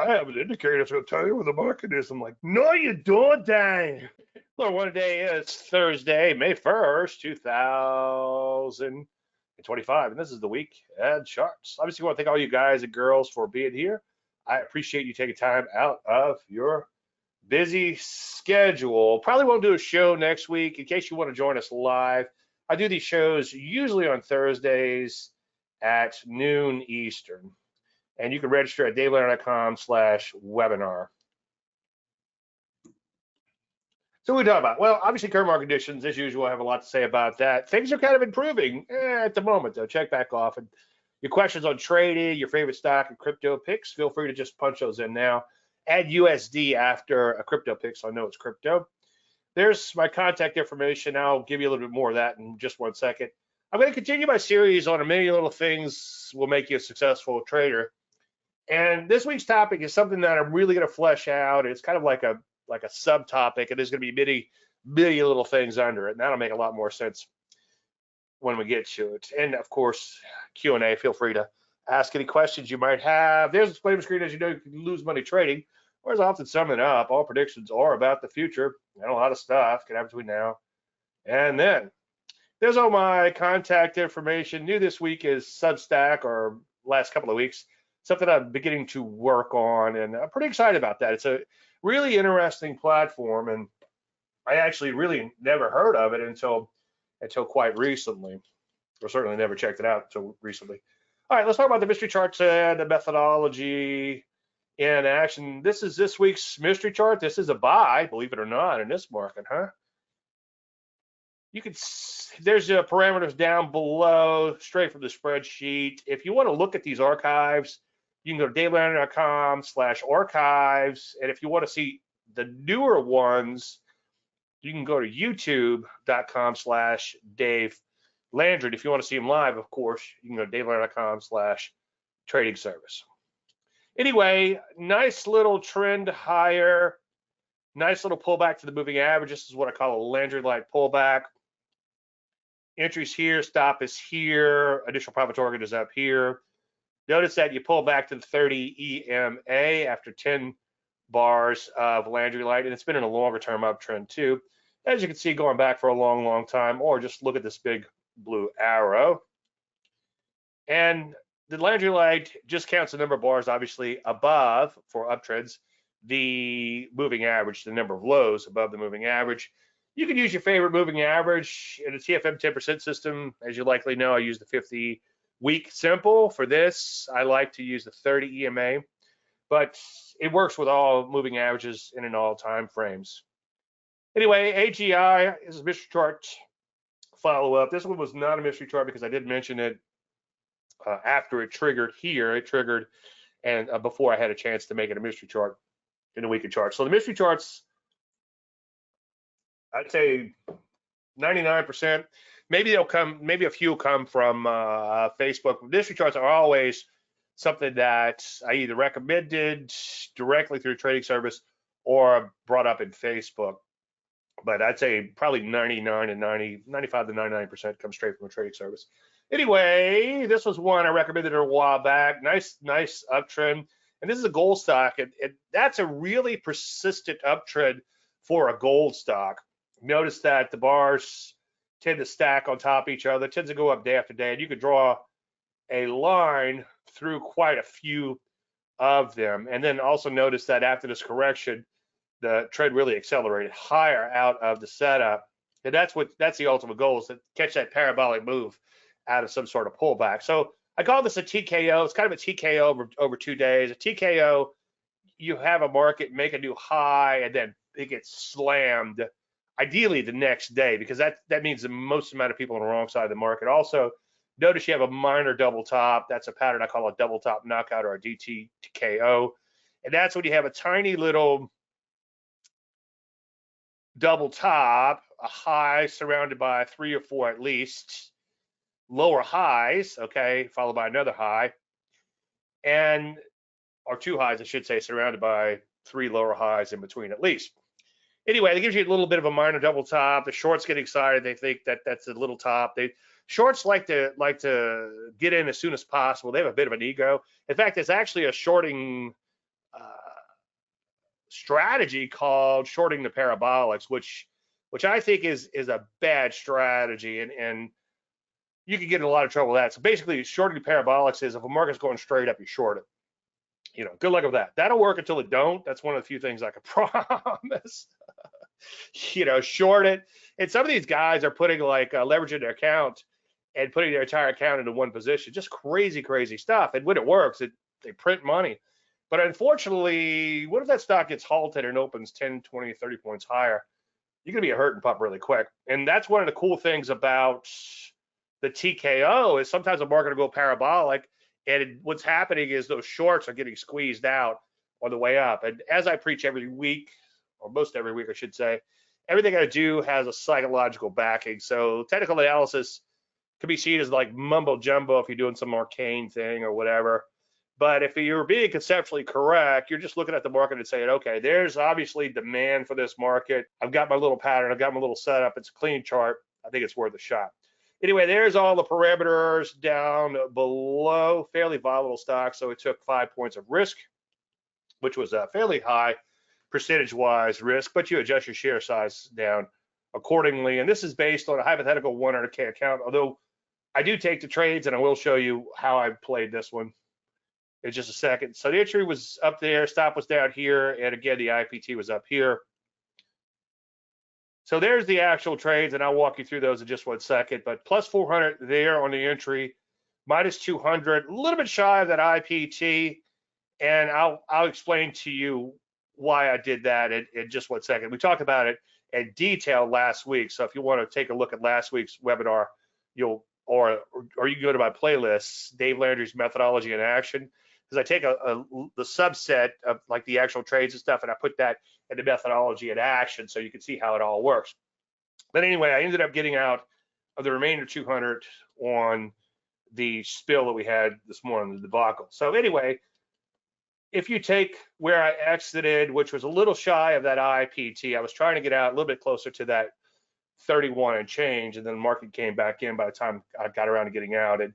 I have an indicator that's going to tell you where the market is. I'm like, no, you don't, dang. Well, one day is Thursday, May 1st, 2025. And this is the week at charts. Obviously, I want to thank all you guys and girls for being here. I appreciate you taking time out of your busy schedule. Probably won't do a show next week in case you want to join us live. I do these shows usually on Thursdays at noon Eastern. And you can register at davelandry.com/webinar. So we talk about, well, obviously current market conditions, as usual, I have a lot to say about that. Things are kind of improving at the moment, though. Check back off. And your questions on trading, your favorite stock and crypto picks, feel free to just punch those in now. Add USD after a crypto pick, so I know it's crypto. There's my contact information. I'll give you a little bit more of that in just 1 second. I'm going to continue my series on a million little things will make you a successful trader. And this week's topic is something that I'm really going to flesh out. It's kind of like a subtopic, and there's going to be many little things under it, and that'll make a lot more sense when we get to it. And of course, Q&A. Feel free to ask any questions you might have. There's a disclaimer screen. As you know, you can lose money trading. Or as I often sum it up, all predictions are about the future, and a lot of stuff can happen between now and then. There's all my contact information. New this week is Substack, or last couple of weeks. Something I'm beginning to work on, and I'm pretty excited about that. It's a really interesting platform, and I actually really never heard of it until quite recently, or certainly never checked it out until recently. All right, let's talk about the mystery charts and the methodology in action. This is this week's mystery chart. This is a buy, believe it or not, in this market, huh? You can, there's the parameters down below, straight from the spreadsheet. If you want to look at these archives, you can go to davelandry.com/archives. And if you want to see the newer ones, you can go to youtube.com/Dave Landry. And if you want to see them live, of course, you can go to davelandry.com/trading service. Anyway, nice little trend higher, nice little pullback to the moving average. This is what I call a Landry-like pullback. Entries here, stop is here, initial profit target is up here. Notice that you pull back to the 30 EMA after 10 bars of Landry Light, and it's been in a longer term uptrend too. As you can see, going back for a long time, or just look at this big blue arrow. And the Landry Light just counts the number of bars, obviously, above, for uptrends, the moving average, the number of lows above the moving average. You can use your favorite moving average in a TFM 10% system. As you likely know, I use the 50-week simple. For this, I like to use the 30 EMA, but it works with all moving averages in all time frames. Anyway, AGI is a mystery chart follow-up. This one was not a mystery chart because I did mention it after it triggered here. It triggered and before I had a chance to make it a mystery chart in the weekly chart. So the mystery charts, I'd say 99%. Maybe they'll come, maybe a few come from Facebook. Mystery charts are always something that I either recommended directly through trading service or brought up in Facebook. But I'd say probably 95 to 99% come straight from a trading service. Anyway, this was one I recommended a while back. Nice uptrend. And this is a gold stock. And that's a really persistent uptrend for a gold stock. Notice that the bars tend to stack on top of each other, tends to go up day after day, and you could draw a line through quite a few of them. And then also notice that after this correction, the trend really accelerated higher out of the setup. And that's the ultimate goal, is to catch that parabolic move out of some sort of pullback. So I call this a TKO. It's kind of a TKO over 2 days. A TKO, you have a market make a new high and then it gets slammed, ideally the next day, because that means the most amount of people on the wrong side of the market. Also, notice you have a minor double top. That's a pattern I call a double top knockout, or a DTKO. And that's when you have a tiny little double top, a high surrounded by 3 or 4 at least lower highs, okay, followed by another high, or 2 highs, I should say, surrounded by 3 lower highs in between at least. Anyway, it gives you a little bit of a minor double top. The shorts get excited. They think that that's a little top. Shorts like to get in as soon as possible. They have a bit of an ego. In fact, it's actually a shorting strategy called shorting the parabolics, which I think is a bad strategy, and you can get in a lot of trouble with that. So basically, shorting the parabolics is if a market's going straight up, you short it. Good luck with that. That'll work until it don't. That's one of the few things I can promise. Short it. And some of these guys are putting like leverage in their account and putting their entire account into one position. Just crazy, crazy stuff. And when it works, they print money. But unfortunately, what if that stock gets halted and opens 10, 20, 30 points higher? You're going to be a hurting pup really quick. And that's one of the cool things about the TKO is sometimes the market will go parabolic. And what's happening is those shorts are getting squeezed out on the way up. And as I preach every week, or most every week, I should say, everything I do has a psychological backing. So technical analysis can be seen as like mumbo jumbo if you're doing some arcane thing or whatever. But if you're being conceptually correct, you're just looking at the market and saying, okay, there's obviously demand for this market. I've got my little pattern. I've got my little setup. It's a clean chart. I think it's worth a shot. Anyway, there's all the parameters down below, fairly volatile stock. So it took 5 points of risk, which was a fairly high percentage-wise risk, but you adjust your share size down accordingly. And this is based on a hypothetical 100K account, although I do take the trades, and I will show you how I played this one in just a second. So the entry was up there, stop was down here, and again, the IPT was up here. So there's the actual trades, and I'll walk you through those in just 1 second. But plus 400 there on the entry, minus 200, a little bit shy of that IPT, and I'll explain to you why I did that in just 1 second. We talked about it in detail last week, so if you want to take a look at last week's webinar, or you can go to my playlist, Dave Landry's Methodology in Action, because I take the subset of like the actual trades and stuff, and I put that into Methodology in Action so you can see how it all works. But anyway, I ended up getting out of the remainder 200 on the spill that we had this morning, the debacle. So anyway, if you take where I exited, which was a little shy of that IPT, I was trying to get out a little bit closer to that 31 and change, and then the market came back in by the time I got around to getting out. And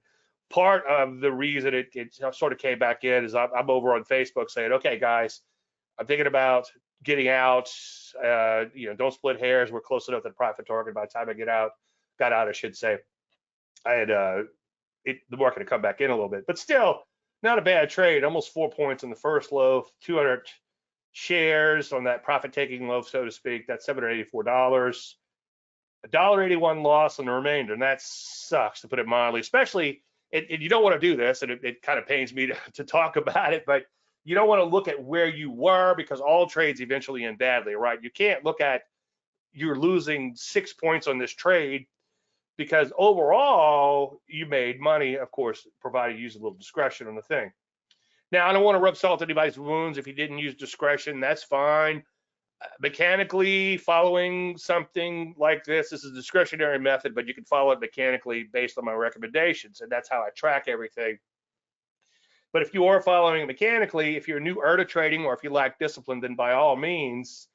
part of the reason it sort of came back in is I'm over on Facebook saying, okay, guys, I'm thinking about getting out. Don't split hairs. We're close enough to the profit target. By the time I got out, I should say, I had the market had come back in a little bit, but still not a bad trade. Almost 4 points in the first loaf, 200 shares on that profit-taking loaf, so to speak. That's $784. $1.81 loss on the remainder, and that sucks, to put it mildly. Especially, and you don't want to do this, and it kind of pains me to talk about it, but you don't want to look at where you were, because all trades eventually end badly, right? You can't look at you're losing 6 points on this trade, because overall you made money, of course, provided you use a little discretion on the thing. Now, I don't want to rub salt in anybody's wounds. If you didn't use discretion, that's fine. Mechanically following something like this is a discretionary method, but you can follow it mechanically based on my recommendations, and that's how I track everything. But if you are following mechanically, if you're new to trading, or if you lack discipline, then by all means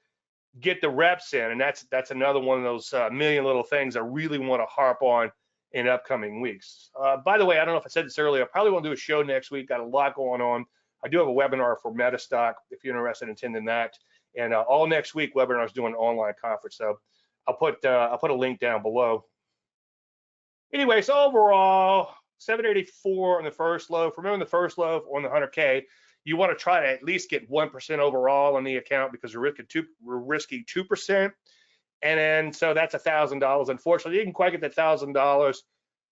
get the reps in. And that's another one of those million little things I really want to harp on in upcoming weeks. By the way, I don't know if I said this earlier, I probably want to do a show next week. Got a lot going on. I do have a webinar for Metastock if you're interested in attending that. And all next week, webinars doing an online conference. So I'll put a link down below. Anyway, so overall, 784 on the first loaf. Remember, the first loaf on the 100K, you want to try to at least get 1% overall on the account, because we're risking 2%. And then, so that's $1,000. Unfortunately, you didn't quite get that $1,000.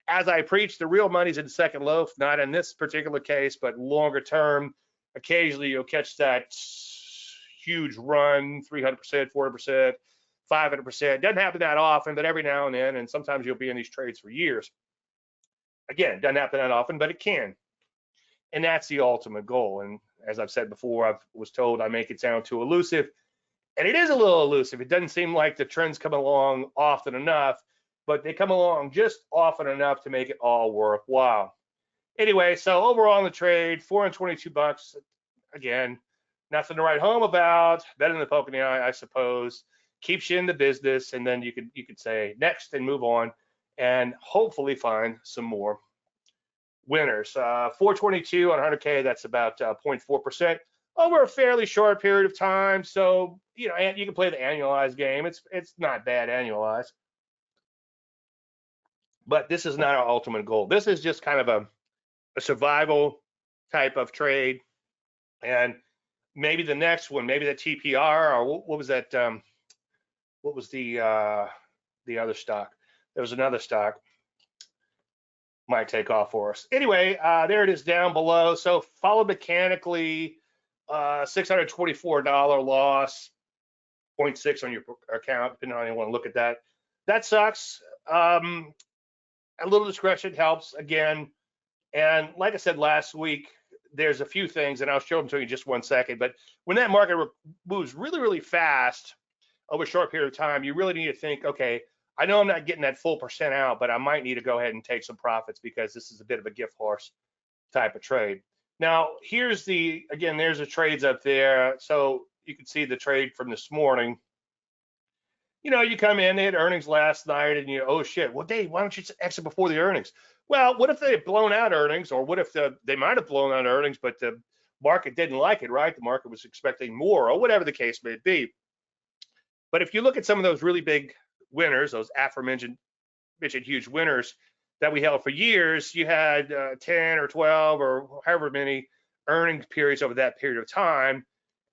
As I preach, the real money's in the second loaf, not in this particular case, but longer term. Occasionally, you'll catch that huge run, 300%, 400%, 500%. Doesn't happen that often, but every now and then, and sometimes you'll be in these trades for years. Again, doesn't happen that often, but it can. And that's the ultimate goal. And as I've said before, I was told I make it sound too elusive. And it is a little elusive. It doesn't seem like the trends come along often enough, but they come along just often enough to make it all worthwhile. Anyway, so overall in the trade, $422. Again, nothing to write home about. Better than the poke in the eye, I suppose. Keeps you in the business, and then you could say next and move on, and hopefully find some more winners. 422 on 100K, that's about 0.4%. over a fairly short period of time. So, you know, and you can play the annualized game. It's not bad annualized, but this is not our ultimate goal. This is just kind of a survival type of trade. And maybe the next one, maybe the TPR, or what was that? What was the other stock? There was another stock might take off for us. Anyway, there it is down below. So followed mechanically, $624 loss, 0.6 on your account, depending on how you want to look at that. That sucks. A little discretion helps again. And like I said last week, there's a few things, and I'll show them to you in just 1 second. But when that market moves really, really fast over a short period of time, you really need to think, okay, I know I'm not getting that full percent out, but I might need to go ahead and take some profits because this is a bit of a gift horse type of trade. Now, here's again, there's the trades up there. So you can see the trade from this morning. You know, you come in, they had earnings last night, and oh shit, well, Dave, why don't you exit before the earnings? Well, what if they had blown out earnings, or what if they might have blown out earnings, but the market didn't like it, right? The market was expecting more, or whatever the case may be. But if you look at some of those really big winners, those aforementioned huge winners that we held for years, you had 10 or 12 or however many earnings periods over that period of time,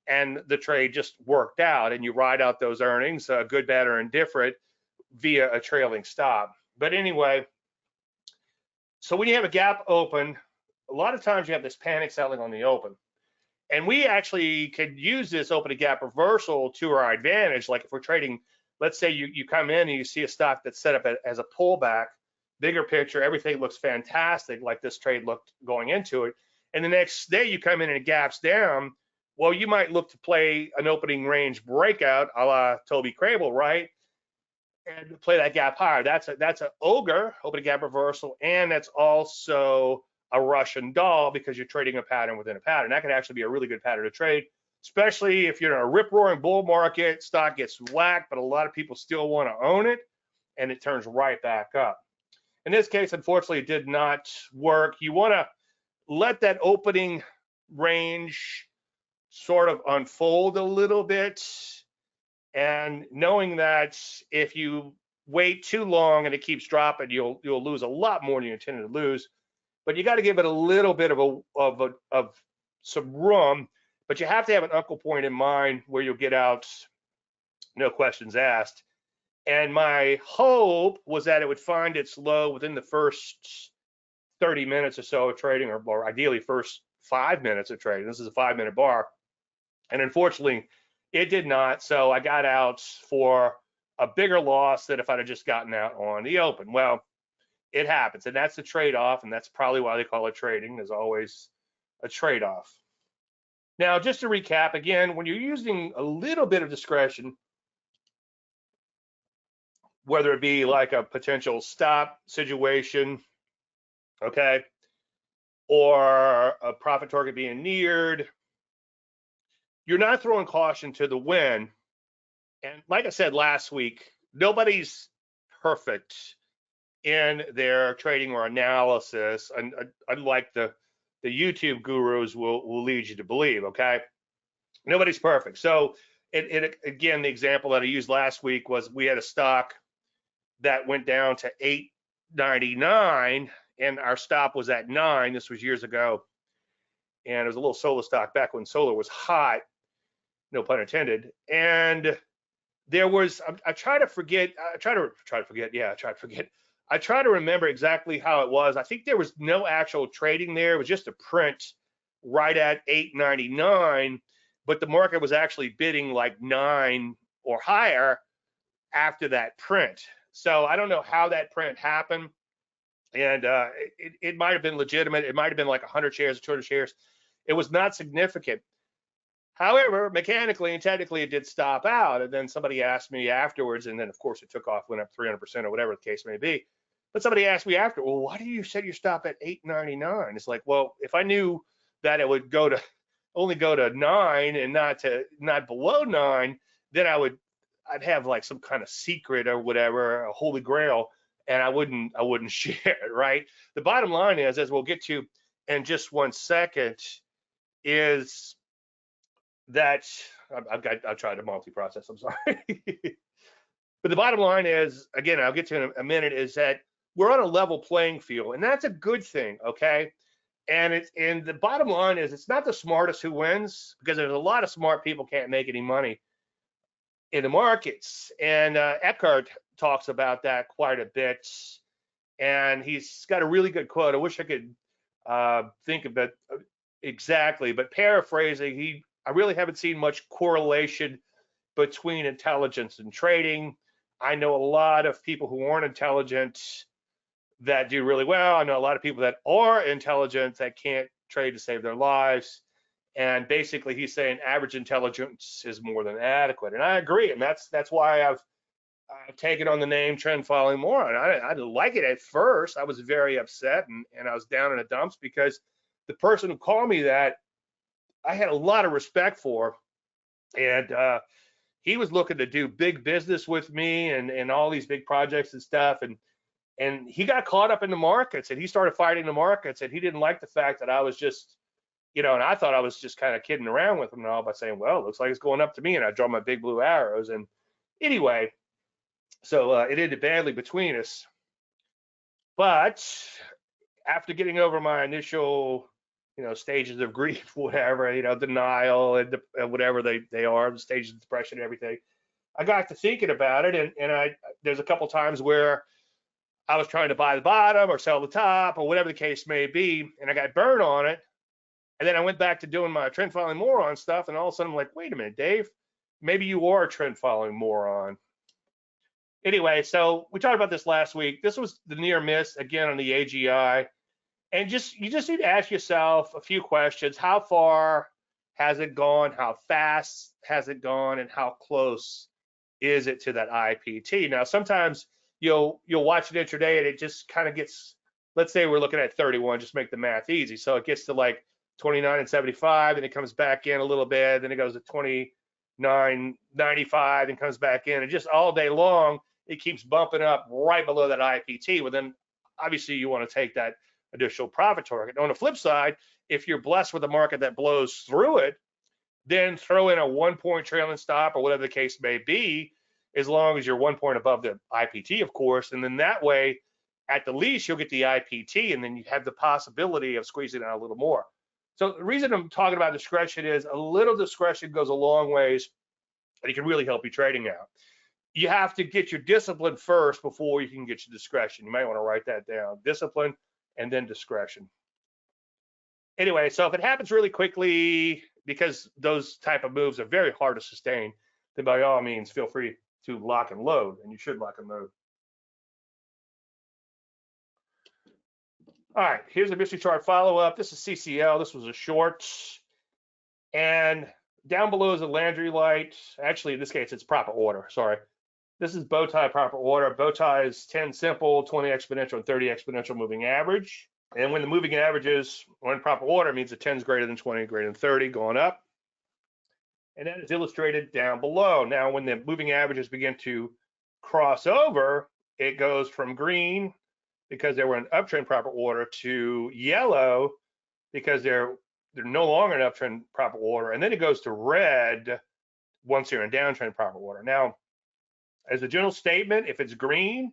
and the trade just worked out, and you ride out those earnings, good, bad, or indifferent, via a trailing stop. But anyway, so when you have a gap open, a lot of times you have this panic selling on the open. And we actually could use this open gap reversal to our advantage. Like if we're trading, let's say you come in and you see a stock that's set up as a pullback, bigger picture, everything looks fantastic, like this trade looked going into it. And the next day you come in and it gaps down. Well, you might look to play an opening range breakout a la Toby Crable, right? And play that gap higher. That's an ogre, open gap reversal, and that's also a Russian doll because you're trading a pattern within a pattern. That could actually be a really good pattern to trade, especially if you're in a rip-roaring bull market, stock gets whacked, but a lot of people still want to own it, and it turns right back up. In this case, unfortunately, it did not work. You want to let that opening range sort of unfold a little bit, and knowing that if you wait too long and it keeps dropping, you'll lose a lot more than you intended to lose. But you got to give it a little bit of some room, but you have to have an uncle point in mind where you'll get out, no questions asked. And my hope was that it would find its low within the first 30 minutes or so of trading, or ideally first 5 minutes of trading. This is a 5-minute bar. And unfortunately, it did not. So I got out for a bigger loss than if I'd have just gotten out on the open. Well, it happens, and that's the trade-off, and that's probably why they call it trading. There's always a trade-off. Now, just to recap, again, when you're using a little bit of discretion, whether it be like a potential stop situation, okay, or a profit target being neared, you're not throwing caution to the wind. And like I said last week, nobody's perfect in their trading or analysis, and unlike the YouTube gurus will lead you to believe, okay? Nobody's perfect. So again, the example that I used last week was we had a stock that went down to $8.99 and our stop was at 9. This was years ago. And it was a little solar stock back when solar was hot, no pun intended. And there was, I try to remember exactly how it was. I think there was no actual trading there. It was just a print right at $8.99, but the market was actually bidding like 9 or higher after that print. So I don't know how that print happened. And it might have been legitimate. It might have been like 100 shares or 200 shares. It was not significant. However, mechanically and technically, it did stop out. And then somebody asked me afterwards, and then of course it took off, went up 300% or whatever the case may be. But somebody asked me after, well, why do you set your stop at $8.99? It's like, well, if I knew that it would only go to 9 and not below 9, then I'd have like some kind of secret or whatever, a holy grail, and I wouldn't share it, right? The bottom line is, as we'll get to in just 1 second, is that I've tried to multi-process. I'm sorry. But the bottom line is, again, I'll get to in a minute, is that we're on a level playing field, and that's a good thing, okay? And the bottom line is, it's not the smartest who wins, because there's a lot of smart people can't make any money in the markets. And Eckhart talks about that quite a bit, and he's got a really good quote. I wish I could think of it exactly, but paraphrasing, I really haven't seen much correlation between intelligence and trading. I know a lot of people who aren't intelligent that do really well. I know a lot of people that are intelligent that can't trade to save their lives. And basically, he's saying average intelligence is more than adequate. And I agree. And that's why I've taken on the name trend following moron. I didn't like it at first. I was very upset, and I was down in the dumps, because the person who called me that, I had a lot of respect for. And he was looking to do big business with me and all these big projects and stuff. And he got caught up in the markets, and he started fighting the markets, and he didn't like the fact that I was just, and I thought I was just kind of kidding around with him and all by saying, well, it looks like it's going up to me, and I draw my big blue arrows. And anyway, so it ended badly between us. But after getting over my initial, stages of grief, whatever, denial and whatever they are, the stages of depression and everything, I got to thinking about it, and there's a couple times where I was trying to buy the bottom or sell the top or whatever the case may be, and I got burned on it. And then I went back to doing my trend following moron stuff, and all of a sudden I'm like, wait a minute, Dave, maybe you are a trend following moron. Anyway, so we talked about this last week. This was the near miss again on the AGI. And you just need to ask yourself a few questions. How far has it gone? How fast has it gone? And how close is it to that IPT? Now, sometimes you'll watch it intraday and it just kind of gets, let's say we're looking at 31, just make the math easy. So it gets to like 29 and 75, and it comes back in a little bit, then it goes to 29.95 and comes back in, and just all day long it keeps bumping up right below that IPT. Well, then obviously you want to take that additional profit target. On the flip side, if you're blessed with a market that blows through it, then throw in a 1 point trailing stop or whatever the case may be, as long as you're 1 point above the IPT, of course. And then that way, at the least, you'll get the IPT, and then you have the possibility of squeezing out a little more. So the reason I'm talking about discretion is a little discretion goes a long ways, and it can really help you trading out. You have to get your discipline first before you can get your discretion. You might want to write that down: discipline and then discretion. Anyway, so if it happens really quickly, because those type of moves are very hard to sustain, then by all means, feel free to lock and load, and you should lock and load. All right, here's a mystery chart follow-up. This is CCL. This was a short. And down below is a Landry light. Actually, in this case, it's proper order. Sorry. This is bow tie proper order. Bow tie is 10 simple, 20 exponential, and 30 exponential moving average. And when the moving averages are in proper order, it means the 10 is greater than 20, greater than 30, going up. And that is illustrated down below. Now, when the moving averages begin to cross over, it goes from green, because they were in uptrend proper order, to yellow, because they're no longer in uptrend proper order, and then it goes to red once you're in downtrend proper order. Now, as a general statement, if it's green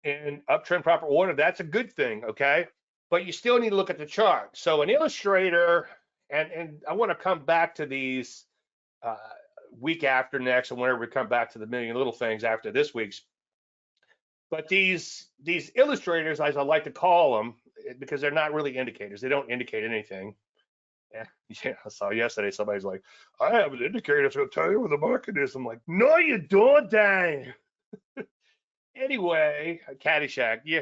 in uptrend proper order, that's a good thing, okay? But you still need to look at the chart. So an illustrator, and I want to come back to these week after next, and whenever we come back to the million little things after this week's. But these illustrators, as I like to call them, because they're not really indicators. They don't indicate anything. Yeah, I saw yesterday somebody's like, I have an indicator that's going to tell you where the market is. I'm like, no, you don't, dang. Anyway, Caddyshack, yeah,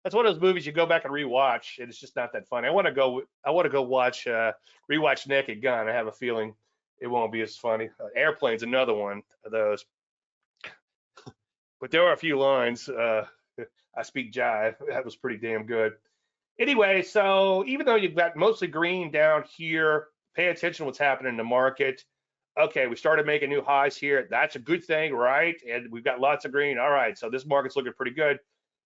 that's one of those movies you go back and rewatch, and it's just not that funny. I want to go watch rewatch Naked Gun. I have a feeling it won't be as funny. Airplane's another one of those. But there are a few lines. I speak jive. That was pretty damn good. Anyway, so even though you've got mostly green down here, pay attention to what's happening in the market. Okay, we started making new highs here. That's a good thing, right? And we've got lots of green. All right, so this market's looking pretty good.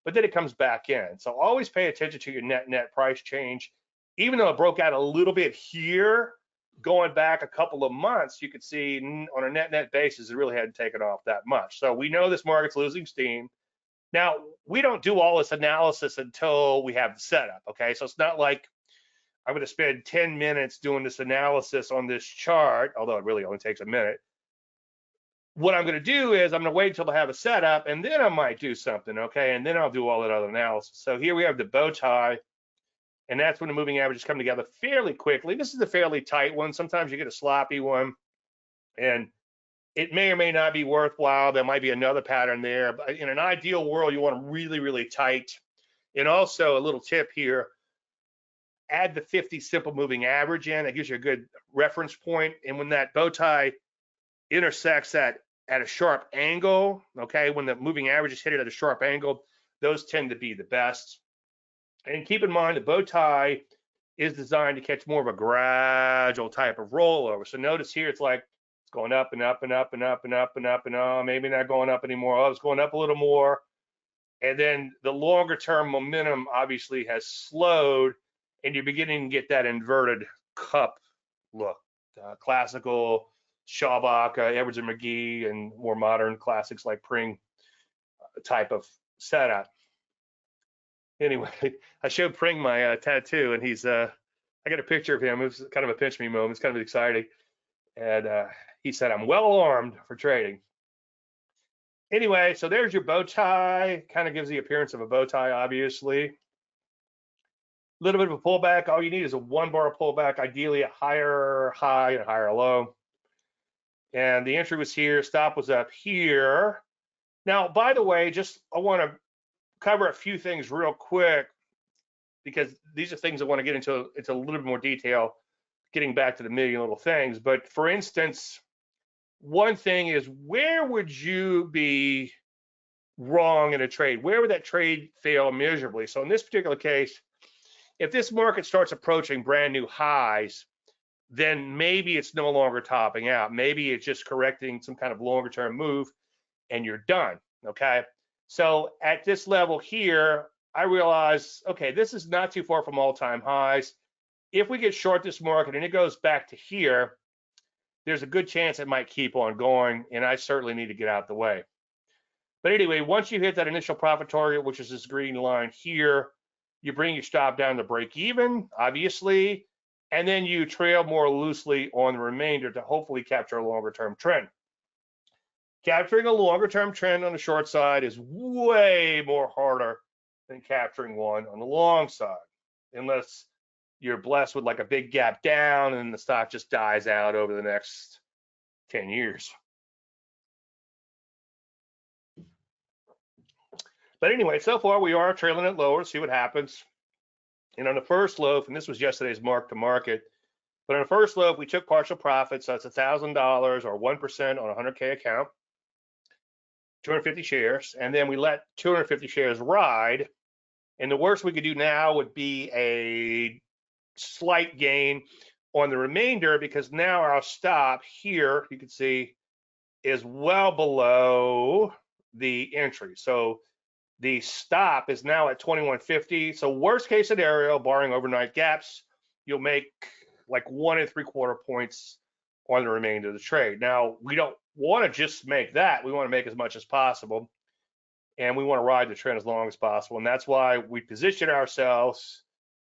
But then it comes back in. So always pay attention to your net price change. Even though it broke out a little bit here, going back a couple of months, you could see on a net basis, it really hadn't taken off that much. So we know this market's losing steam. Now, we don't do all this analysis until we have the setup, okay? So it's not like I'm going to spend 10 minutes doing this analysis on this chart, although it really only takes a minute. What I'm going to do is I'm going to wait until I have a setup, and then I might do something, okay? And then I'll do all that other analysis. So here we have the bow tie, and that's when the moving averages come together fairly quickly. This is a fairly tight one. Sometimes you get a sloppy one, and it may or may not be worthwhile. There might be another pattern there, but in an ideal world, you want them really, really tight. And also a little tip here, add the 50 simple moving average in. That gives you a good reference point. And when that bow tie intersects at a sharp angle, okay, when the moving average is hit it at a sharp angle, those tend to be the best. And keep in mind the bow tie is designed to catch more of a gradual type of rollover. So notice here it's like it's going up and up and up and up and up and up and maybe not going up anymore. Oh, it's going up a little more. And then the longer term momentum obviously has slowed, and you're beginning to get that inverted cup look. Classical Schwabach, Edwards and McGee, and more modern classics like Pring type of setup. Anyway, I showed Pring my tattoo, and he's I got a picture of him. It was kind of a pinch me moment. It's kind of exciting. And he said, I'm well armed for trading. Anyway, so there's your bow tie. Kind of gives the appearance of a bow tie, obviously. A little bit of a pullback. All you need is a 1-bar pullback, ideally a higher high and a higher low. And the entry was here, stop was up here. Now, by the way, I want to cover a few things real quick, because these are things I want to get into a little bit more detail, getting back to the million little things. But for instance, one thing is, where would you be wrong in a trade? Where would that trade fail miserably? So in this particular case, if this market starts approaching brand new highs, then maybe it's no longer topping out. Maybe it's just correcting some kind of longer term move and you're done, okay? So at this level here, I realize, okay, this is not too far from all-time highs. If we get short this market and it goes back to here, there's a good chance it might keep on going, and I certainly need to get out the way. But anyway, once you hit that initial profit target, which is this green line here, you bring your stop down to break even, obviously, and then you trail more loosely on the remainder to hopefully capture a longer term trend. Capturing a longer term trend on the short side is way more harder than capturing one on the long side, unless you're blessed with like a big gap down and the stock just dies out over the next 10 years. But anyway, so far we are trailing it lower, see what happens. And on the first loaf, and this was yesterday's mark to market, but on the first loaf, we took partial profits. So it's $1,000 or 1% on a 100K account, 250 shares. And then we let 250 shares ride. And the worst we could do now would be a slight gain on the remainder, because now our stop here, you can see, is well below the entry. So the stop is now at 2150. So worst case scenario, barring overnight gaps, you'll make like 1 3/4 points on the remainder of the trade. Now, we don't want to just make that. We want to make as much as possible, and we want to ride the trend as long as possible. And that's why we position ourselves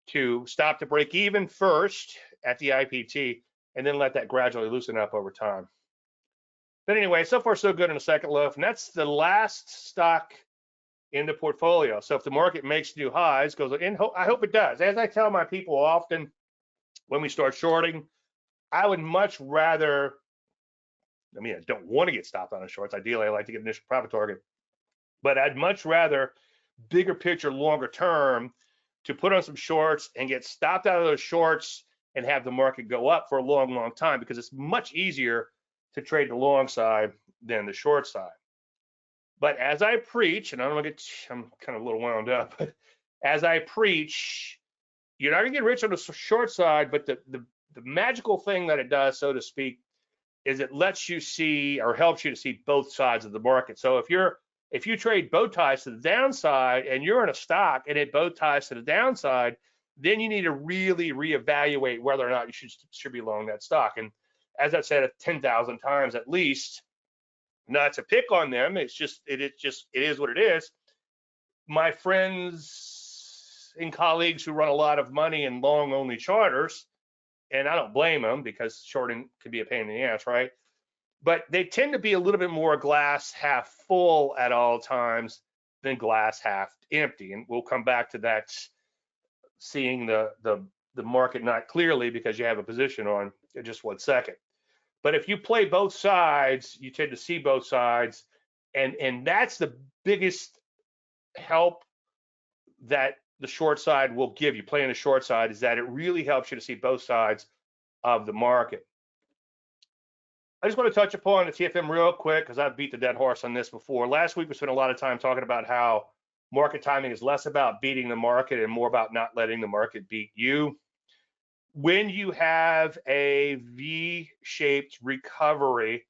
to stop to break even first at the IPT, and then let that gradually loosen up over time. But anyway, so far so good in the second loaf, and that's the last stock in the portfolio. So if the market makes new highs, goes in, I hope it does. As I tell my people often when we start shorting, I would much rather, I don't want to get stopped on the shorts. Ideally, I like to get initial profit target, but I'd much rather bigger picture, longer term, to put on some shorts and get stopped out of those shorts and have the market go up for a long, long time, because it's much easier to trade the long side than the short side. But as I preach, and I'm kind of a little wound up, but as I preach, you're not gonna get rich on the short side, but the magical thing that it does, so to speak, is it lets you see, or helps you to see, both sides of the market. So if you trade bow ties to the downside and you're in a stock and it bow ties to the downside, then you need to really reevaluate whether or not you should be long that stock. And as I said 10,000 times at least, not to pick on them, it is what it is. My friends and colleagues who run a lot of money in long only charters, and I don't blame them because shorting can be a pain in the ass, right? But they tend to be a little bit more glass half full at all times than glass half empty. And we'll come back to that, seeing the market not clearly because you have a position on in just 1 second. But if you play both sides, you tend to see both sides, and that's the biggest help that the short side will give you. Playing the short side is that it really helps you to see both sides of the market. I just want to touch upon the TFM real quick because I've beat the dead horse on this before. Last week we spent a lot of time talking about how market timing is less about beating the market and more about not letting the market beat you. When you have a V-shaped recovery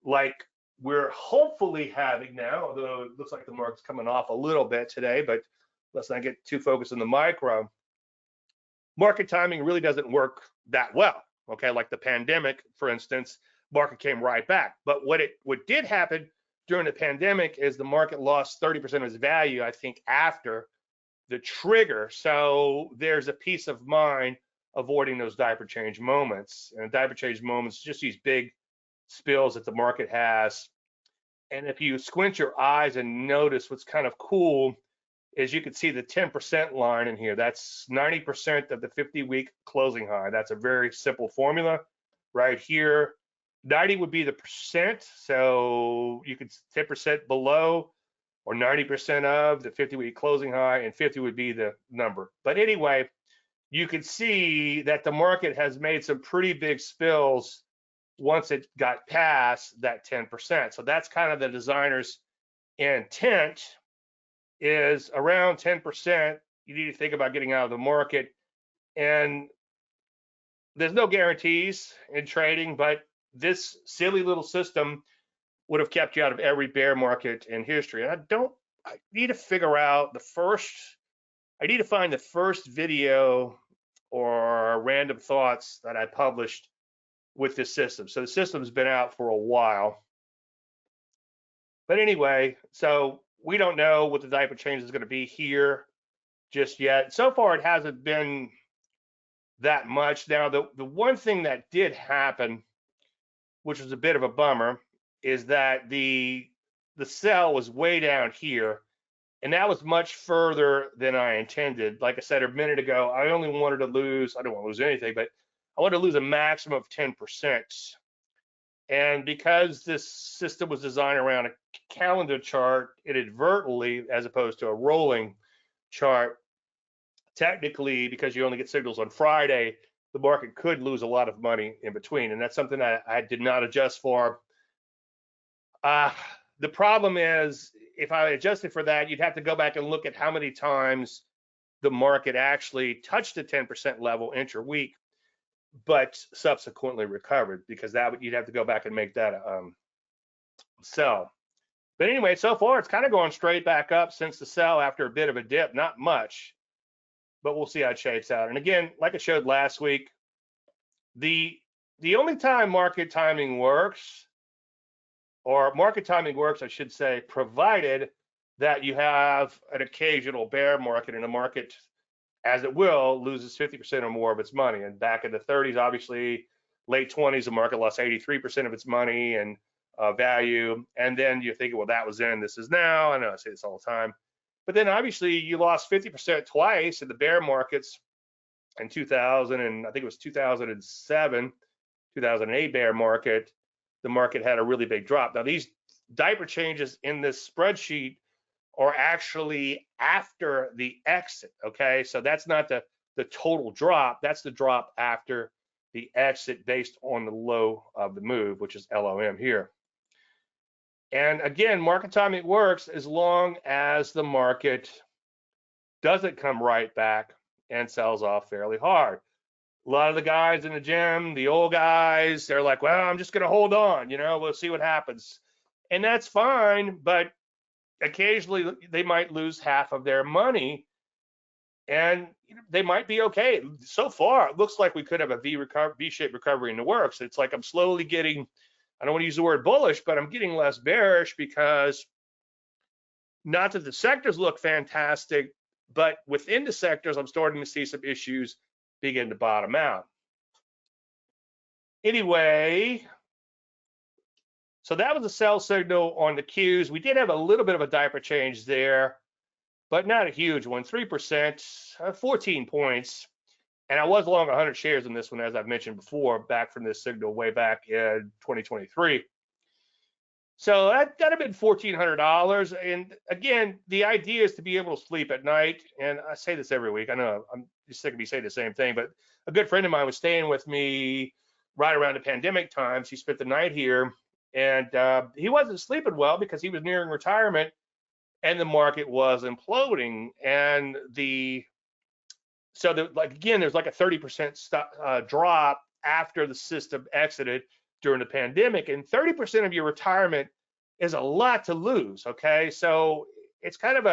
like we're hopefully having now, although it looks like the market's coming off a little bit today, but let's not get too focused on the micro. Market timing really doesn't work that well, okay? Like the pandemic, for instance, market came right back. But what did happen during the pandemic is the market lost 30% of its value, I think, after the trigger. So there's a peace of mind avoiding those diaper change moments. And diaper change moments, just these big spills that the market has. And if you squint your eyes and notice, what's kind of cool is you can see the 10% line in here. That's 90% of the 50-week closing high. That's a very simple formula right here. 90 would be the percent, so you could 10% below or 90% of the 50-week closing high, and 50 would be the number. But anyway, you can see that the market has made some pretty big spills once it got past that 10%. So that's kind of the designer's intent, is around 10%, you need to think about getting out of the market. And there's no guarantees in trading, but this silly little system would have kept you out of every bear market in history. And I need to figure out I need to find the first video or random thoughts that I published with this system. So the system's been out for a while. But anyway, so we don't know what the diaper change is going to be here just yet. So far, it hasn't been that much. Now, the one thing that did happen, which was a bit of a bummer, is that the sell was way down here, and that was much further than I intended. Like I said a minute ago, I only wanted to lose, I don't want to lose anything, but I wanted to lose a maximum of 10%. And because this system was designed around a calendar chart, it inadvertently, as opposed to a rolling chart, technically, because you only get signals on Friday, the market could lose a lot of money in between. And that's something that I did not adjust for. The problem is, if I adjusted for that, you'd have to go back and look at how many times the market actually touched the 10% level intra-week, but subsequently recovered, because you'd have to go back and make that sell. But anyway, so far it's kind of going straight back up since the sell after a bit of a dip, not much, but we'll see how it shapes out. And again, like I showed last week, the only time market timing works, I should say, provided that you have an occasional bear market, and a market, as it will, loses 50% or more of its money. And back in the 30s, obviously, late 20s, the market lost 83% of its money and value. And then you're thinking, well, that was then, this is now. I know I say this all the time. But then obviously you lost 50% twice in the bear markets in 2000, and I think it was 2007, 2008 bear market. The market had a really big drop. Now, these diaper changes in this spreadsheet are actually after the exit, okay? So that's not the total drop, that's the drop after the exit based on the low of the move, which is LOM here. And again, market timing works as long as the market doesn't come right back and sells off fairly hard. A lot of the guys in the gym, the old guys, they're like, well, I'm just going to hold on, we'll see what happens. And that's fine, but occasionally they might lose half of their money and they might be okay. So far, it looks like we could have a V-shaped recovery in the works. It's like I'm slowly getting, I don't want to use the word bullish, but I'm getting less bearish because not that the sectors look fantastic, but within the sectors, I'm starting to see some issues begin to bottom out. Anyway, so that was a sell signal on the Qs. We did have a little bit of a diaper change there, but not a huge one, 3%, 14 points. And I was long 100 shares in this one, as I've mentioned before, back from this signal way back in 2023. So that'd have been $1,400. And again, the idea is to be able to sleep at night. And I say this every week. I know I'm just sick of me saying the same thing, but a good friend of mine was staying with me right around the pandemic times. He spent the night here, and he wasn't sleeping well because he was nearing retirement and the market was imploding. And again, there's like a 30% drop after the system exited during the pandemic, and 30% of your retirement is a lot to lose. Okay, so it's kind of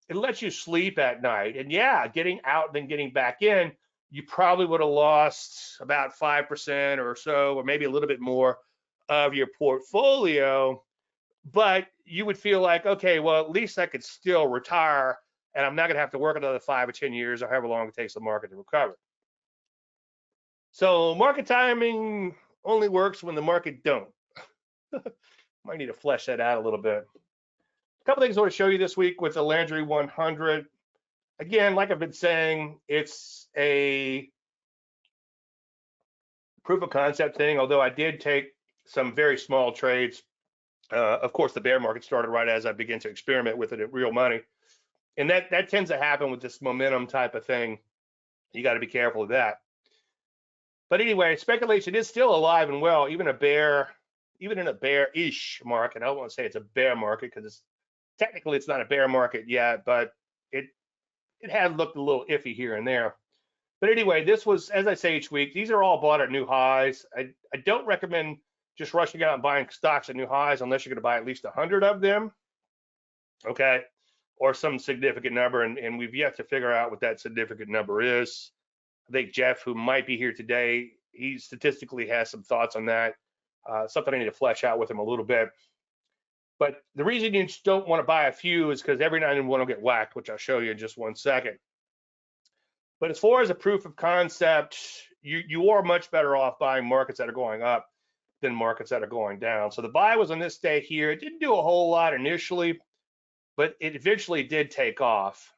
it lets you sleep at night, and yeah, getting out and then getting back in, you probably would have lost about 5% or so, or maybe a little bit more of your portfolio, but you would feel like, okay, well, at least I could still retire, and I'm not going to have to work another 5 or 10 years or however long it takes the market to recover. So market timing only works when the market don't. Might need to flesh that out a little bit. A couple things I want to show you this week with the Landry 100. Again, like I've been saying, it's a proof of concept thing, although I did take some very small trades. Of course, the bear market started right as I began to experiment with it at real money. And that tends to happen with this momentum type of thing. You got to be careful of that. But anyway, speculation is still alive and well, even in a bearish market. I don't want to say it's a bear market because technically it's not a bear market yet, but it had looked a little iffy here and there. But anyway, this was, as I say each week, these are all bought at new highs. I don't recommend just rushing out and buying stocks at new highs unless you're going to buy at least 100 of them, okay, or some significant number, and we've yet to figure out what that significant number is. I think Jeff, who might be here today, he statistically has some thoughts on that. Something I need to flesh out with him a little bit. But the reason you just don't want to buy a few is because every now and then one will get whacked, which I'll show you in just 1 second. But as far as a proof of concept, you are much better off buying markets that are going up than markets that are going down. So the buy was on this day here. It didn't do a whole lot initially, but it eventually did take off.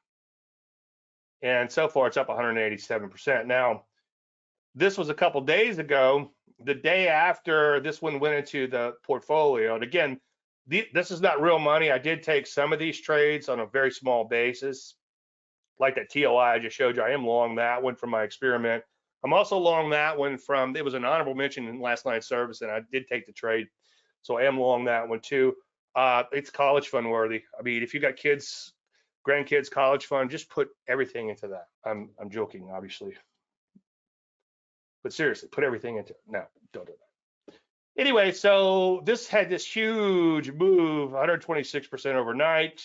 And so far, it's up 187%. Now, this was a couple days ago, the day after this one went into the portfolio. And again, this is not real money. I did take some of these trades on a very small basis, like that TOI I just showed you. I am long that one from my experiment. I'm also long that one from, it was an honorable mention in last night's service, and I did take the trade. So I am long that one too. It's college fund worthy. I mean, if you got kids, grandkids, college fund, just put everything into that. I'm joking, obviously. But seriously, put everything into it. No, don't do that. Anyway, so this had this huge move, 126% overnight.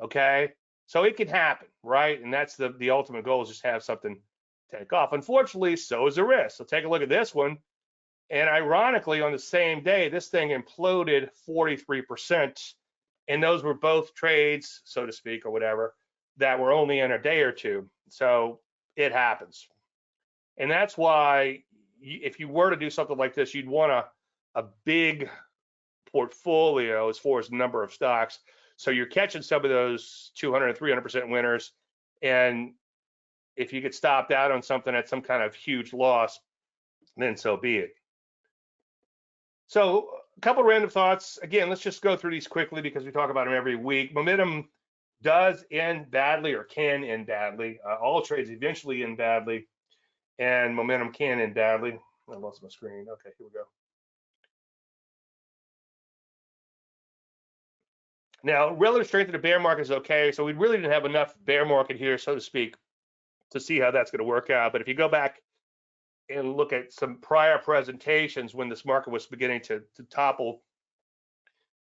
Okay, so it can happen, right? And that's the ultimate goal, is just have something take off. Unfortunately, so is the risk. So take a look at this one. And ironically, on the same day, this thing imploded 43%. And those were both trades, so to speak, or whatever, that were only in a day or two. So it happens. And that's why if you were to do something like this, you'd want a big portfolio as far as number of stocks. So you're catching some of those 200 and 300% winners. And if you get stopped out on something at some kind of huge loss, then so be it. So a couple random thoughts. Again, let's just go through these quickly because we talk about them every week. Momentum does end badly or can end badly. All trades eventually end badly, and momentum can end badly. I lost my screen. Okay, here we go. Now, relative strength of the bear market is okay. So we really didn't have enough bear market here, so to speak, to see how that's going to work out. But if you go back and look at some prior presentations when this market was beginning to topple,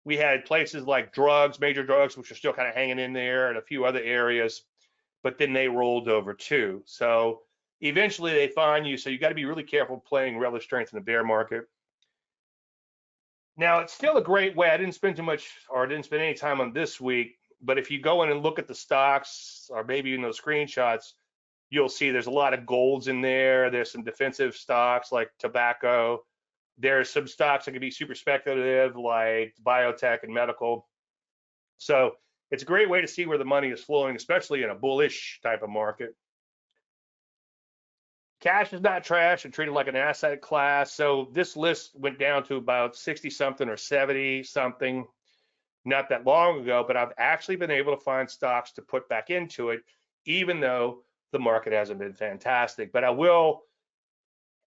we had places like drugs, major drugs, which are still kind of hanging in there, and a few other areas but then they rolled over too. So eventually they find you. So you got to be really careful playing relative strength in the bear market. Now it's still a great way. I didn't spend too much, or I didn't spend any time on this week, but if you go in and look at the stocks, or maybe in those screenshots, you'll see there's a lot of golds in there. There's some defensive stocks like tobacco. There's some stocks that can be super speculative like biotech and medical. So it's a great way to see where the money is flowing, especially in a bullish type of market. Cash is not trash and treated like an asset class. So this list went down to about 60 something or 70 something not that long ago, but I've actually been able to find stocks to put back into it, even though the market hasn't been fantastic. But I will,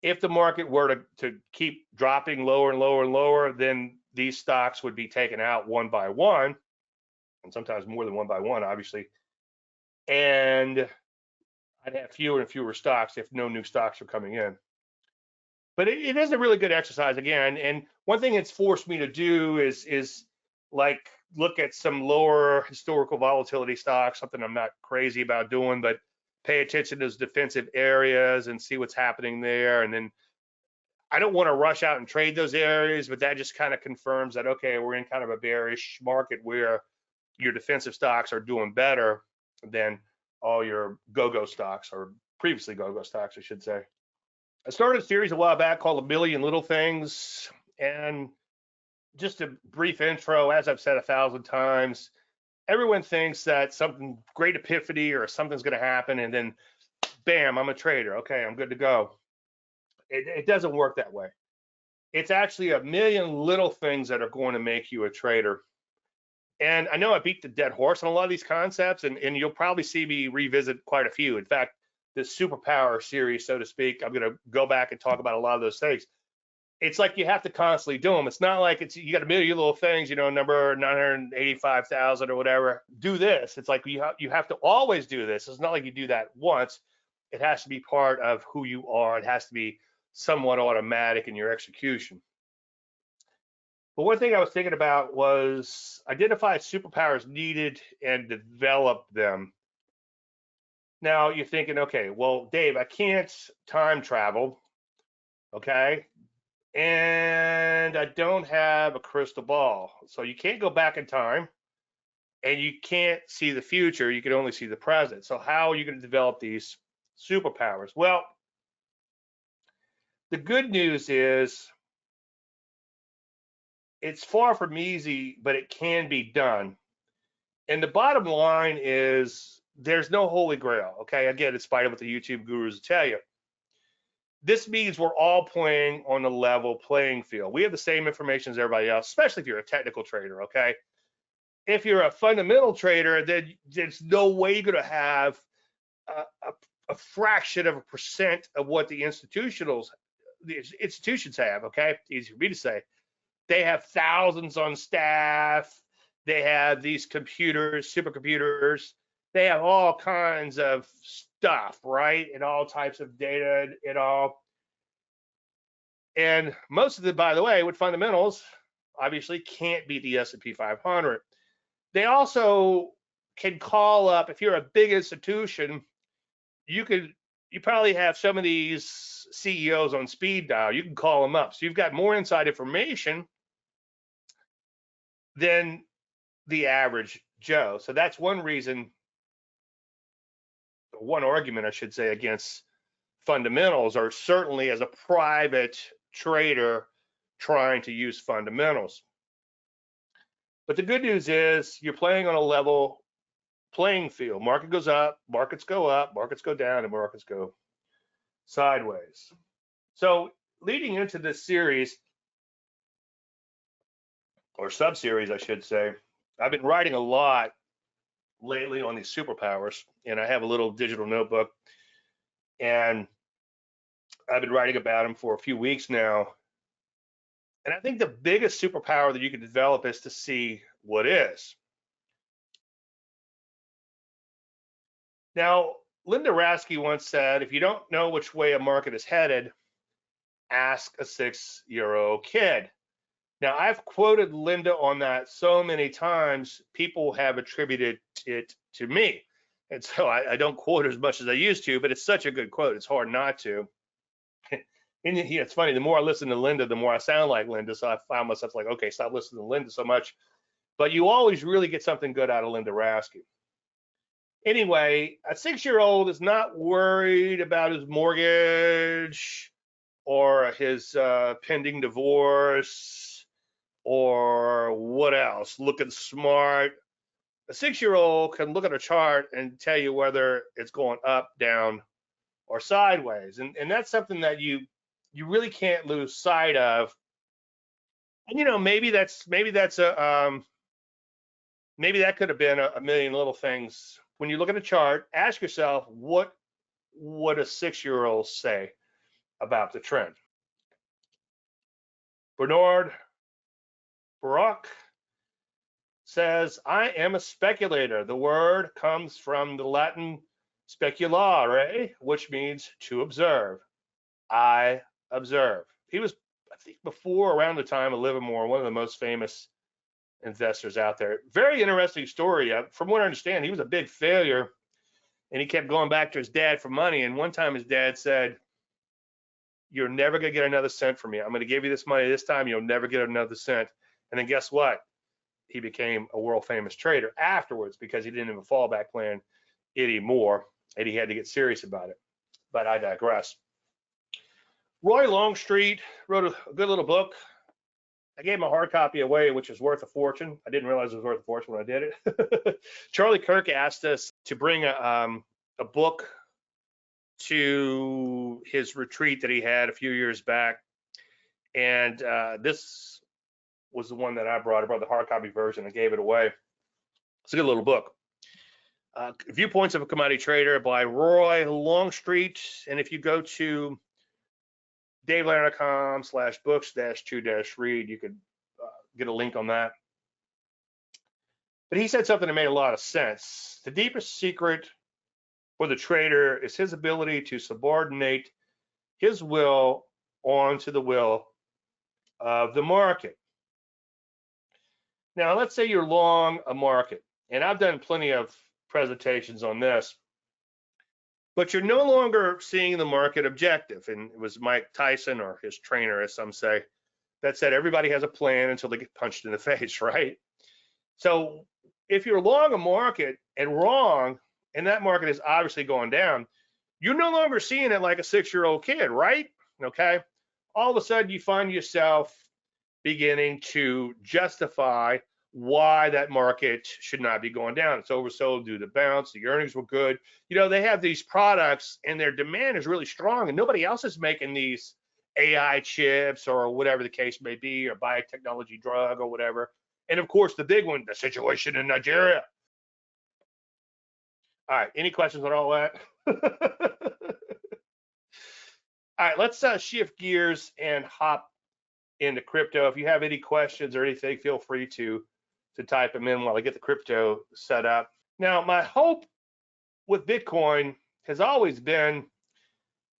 if the market were to keep dropping lower and lower and lower, then these stocks would be taken out one by one, and sometimes more than one by one, obviously. And I'd have fewer and fewer stocks if no new stocks are coming in. But it is a really good exercise again. And one thing it's forced me to do is like look at some lower historical volatility stocks, something I'm not crazy about doing, but pay attention to those defensive areas and see what's happening there. And then I don't want to rush out and trade those areas, but that just kind of confirms that, okay, we're in kind of a bearish market where your defensive stocks are doing better than all your go-go stocks, or previously go-go stocks, I should say. I started a series a while back called A Million Little Things, and just a brief intro, as I've said 1,000 times, everyone thinks that something great epiphany or something's going to happen, and then bam, I'm a trader. Okay, I'm good to go. It doesn't work that way. It's actually a million little things that are going to make you a trader. And I know I beat the dead horse on a lot of these concepts, and you'll probably see me revisit quite a few. In fact, this superpower series, so to speak, I'm going to go back and talk about a lot of those things. It's like you have to constantly do them. It's not like you got a million little things, number 985,000 or whatever. Do this. It's like you have to always do this. It's not like you do that once. It has to be part of who you are. It has to be somewhat automatic in your execution. But one thing I was thinking about was identify superpowers needed and develop them. Now you're thinking, okay, well, Dave, I can't time travel, okay? And I don't have a crystal ball. So you can't go back in time, and you can't see the future. You can only see the present. So how are you going to develop these superpowers? Well, the good news is it's far from easy, but it can be done. And the bottom line is there's no holy grail, okay? Again, in spite of what the YouTube gurus tell you. This means we're all playing on a level playing field. We have the same information as everybody else, especially if you're a technical trader, okay? If you're a fundamental trader, then there's no way you're going to have a fraction of a percent of what the institutions have, okay? Easy for me to say. They have thousands on staff. They have these computers, supercomputers. They have all kinds of stuff, right? And all types of data and all. And most of them, by the way, with fundamentals, obviously can't beat the S&P 500. They also can call up, if you're a big institution, you probably have some of these CEOs on speed dial. You can call them up. So you've got more inside information than the average Joe. So that's one reason, one argument, I should say, against fundamentals, or certainly as a private trader trying to use fundamentals. But the good news is you're playing on a level playing field. Market goes up, markets go up, markets go down, and markets go sideways. So leading into this series, or sub-series, I should say, I've been writing a lot lately on these superpowers, and I have a little digital notebook, and I've been writing about them for a few weeks now. And I think the biggest superpower that you can develop is to see what is. Now, Linda Raschke once said, if you don't know which way a market is headed, ask a 6-year-old kid. Now, I've quoted Linda on that so many times, people have attributed it to me. And so I don't quote as much as I used to, but it's such a good quote. It's hard not to. And it's funny, the more I listen to Linda, the more I sound like Linda. So I found myself like, okay, stop listening to Linda so much. But you always really get something good out of Linda Raskin. Anyway, a 6-year-old is not worried about his mortgage or his pending divorce or what else, looking smart. A 6-year-old can look at a chart and tell you whether it's going up, down, or sideways. And that's something that you really can't lose sight of. And maybe that's a maybe that could have been a million little things. When you look at a chart, ask yourself, what would a 6-year-old say about the trend? Bernard Baruch says, I am a speculator. The word comes from the Latin speculare, which means to observe. I observe. He was, I think, around the time of Livermore, one of the most famous investors out there. Very interesting story. From what I understand, he was a big failure, and he kept going back to his dad for money. And one time his dad said, you're never going to get another cent from me. I'm going to give you this money this time. You'll never get another cent. And then guess what? He became a world famous trader afterwards because he didn't have a fallback plan anymore, and he had to get serious about it. But I digress. Roy Longstreet wrote a good little book. I gave him a hard copy away, which is worth a fortune. I didn't realize it was worth a fortune when I did it. Charlie Kirk asked us to bring a book to his retreat that he had a few years back. And this was the one that I brought. I brought the hard copy version and gave it away. It's a good little book. Viewpoints of a Commodity Trader by Roy Longstreet. And if you go to davelandry.com/books-2-read, you could get a link on that. But he said something that made a lot of sense. The deepest secret for the trader is his ability to subordinate his will onto the will of the market. Now, let's say you're long a market, and I've done plenty of presentations on this, but you're no longer seeing the market objective. And it was Mike Tyson, or his trainer, as some say, that said everybody has a plan until they get punched in the face, right? So if you're long a market and wrong, and that market is obviously going down, you're no longer seeing it like a 6-year-old kid, right? Okay. All of a sudden you find yourself beginning to justify why that market should not be going down. It's oversold due to the bounce. The earnings were good. They have these products and their demand is really strong, and nobody else is making these AI chips or whatever the case may be, or biotechnology drug or whatever. And of course, the big one, the situation in Nigeria. All right, any questions on all that? All right, let's shift gears and hop into crypto. If you have any questions or anything, feel free to type them in while I get the crypto set up. Now, my hope with Bitcoin has always been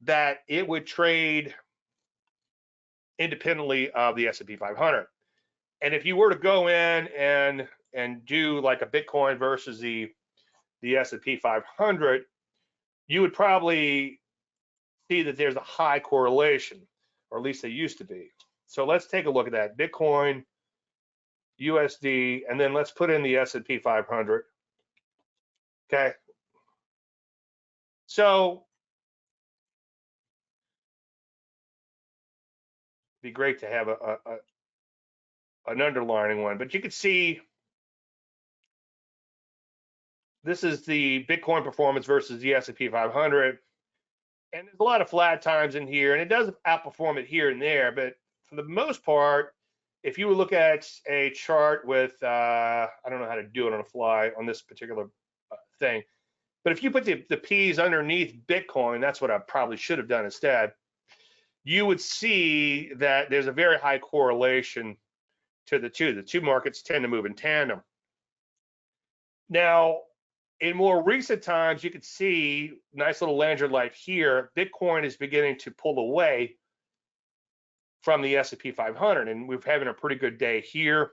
that it would trade independently of the S&P 500. And if you were to go in and do like a Bitcoin versus the S&P 500, you would probably see that there's a high correlation, or at least they used to be. So let's take a look at that. Bitcoin, USD, and then let's put in the S&P 500. Okay. So it'd be great to have an underlining one, but you can see this is the Bitcoin performance versus the S&P 500. And there's a lot of flat times in here, and it does outperform it here and there, but for the most part, if you would look at a chart with, I don't know how to do it on the fly on this particular thing, but if you put the P's underneath Bitcoin, that's what I probably should have done instead, you would see that there's a very high correlation to the two. The two markets tend to move in tandem. Now, in more recent times, you can see, nice little Landry light here, Bitcoin is beginning to pull away from the S&P 500, and we're having a pretty good day here.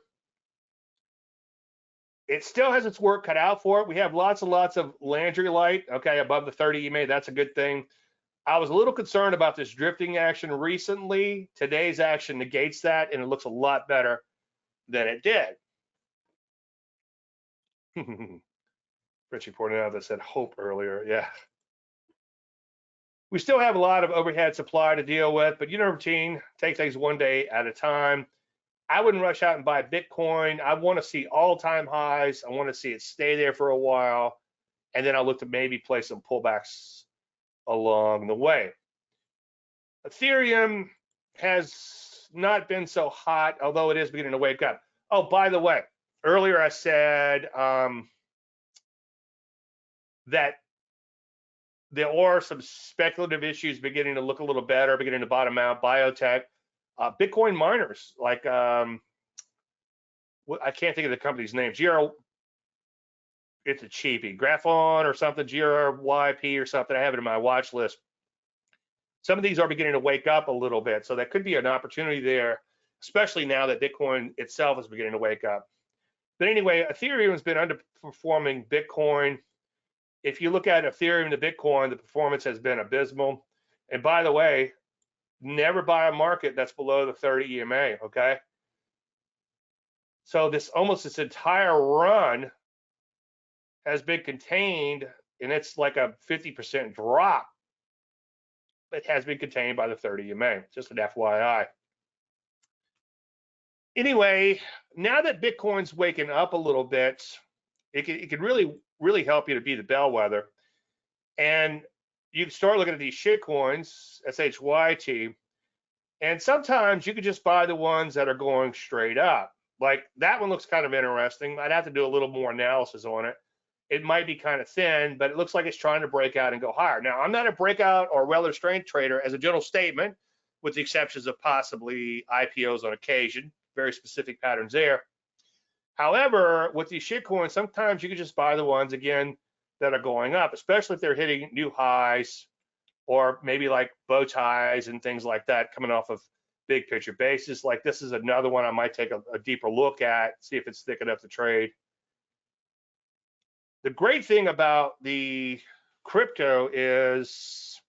It still has its work cut out for it. We have lots and lots of Landry light, okay, above the 30 EMA. That's a good thing. I was a little concerned about this drifting action recently. Today's action negates that, and it looks a lot better than it did. Richie pointed out that said hope earlier. Yeah. We still have a lot of overhead supply to deal with, but you know, routine, take things one day at a time. I wouldn't rush out and buy Bitcoin. I want to see all-time highs. I want to see it stay there for a while, and then I'll look to maybe play some pullbacks along the way. Ethereum has not been so hot, although it is beginning to wake up. Oh, by the way, earlier I said that there are some speculative issues beginning to look a little better, beginning to bottom out. Biotech, Bitcoin miners, like I can't think of the company's name. It's a cheapie, Graphon or something, GRYP or something. I have it in my watch list. Some of these are beginning to wake up a little bit, so that could be an opportunity there, especially now that Bitcoin itself is beginning to wake up. But anyway, Ethereum has been underperforming Bitcoin. If you look at Ethereum to Bitcoin, the performance has been abysmal. And by the way, never buy a market that's below the 30 EMA, okay? So this entire run has been contained, and it's like a 50% drop. It has been contained by the 30 EMA, just an FYI. Anyway, now that Bitcoin's waking up a little bit, it can really help you to be the bellwether. And you can start looking at these shit coins, SHYT, and sometimes you could just buy the ones that are going straight up. Like that one looks kind of interesting. I'd have to do a little more analysis on it. It might be kind of thin, but it looks like it's trying to break out and go higher. Now, I'm not a breakout or relative strength trader as a general statement, with the exceptions of possibly IPOs on occasion, very specific patterns there. However, with these shitcoins, sometimes you can just buy the ones, again, that are going up, especially if they're hitting new highs or maybe like bow ties and things like that coming off of big picture basis. Like this is another one I might take a deeper look at, see if it's thick enough to trade. The great thing about the crypto is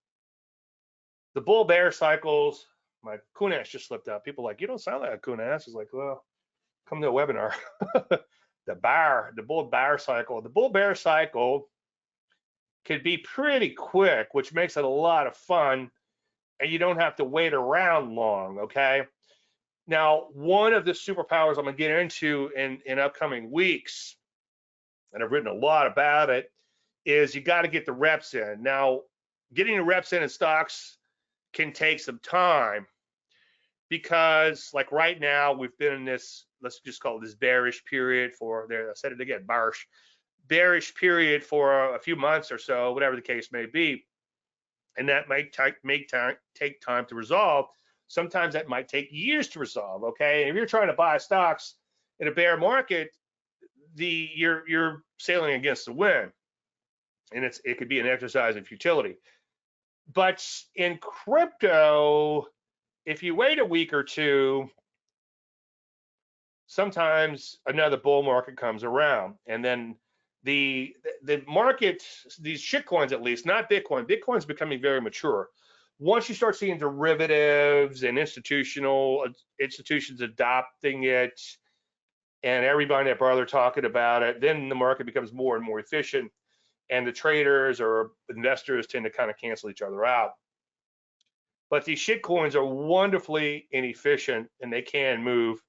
the bull bear cycles. My coon ass just slipped out. People are like, you don't sound like a coon ass. It's like, well, come to a webinar. The bull bear cycle. The bull bear cycle can be pretty quick, which makes it a lot of fun, and you don't have to wait around long, okay? Now, one of the superpowers I'm gonna get into in upcoming weeks, and I've written a lot about it, is you got to get the reps in. Now, getting the reps in stocks can take some time because, like right now, we've been in this, let's just call it this bearish period for, there, I said it again, bearish period for a few months or so, whatever the case may be. And that might take time to resolve. Sometimes that might take years to resolve, okay? And if you're trying to buy stocks in a bear market, you're sailing against the wind, and it could be an exercise in futility. But in crypto, if you wait a week or two, sometimes another bull market comes around, and then the market, these shitcoins at least, not Bitcoin. Bitcoin's becoming very mature. Once you start seeing derivatives and institutions adopting it, and everybody and brother talking about it, then the market becomes more and more efficient, and the traders or investors tend to kind of cancel each other out. But these shit coins are wonderfully inefficient, and they can move.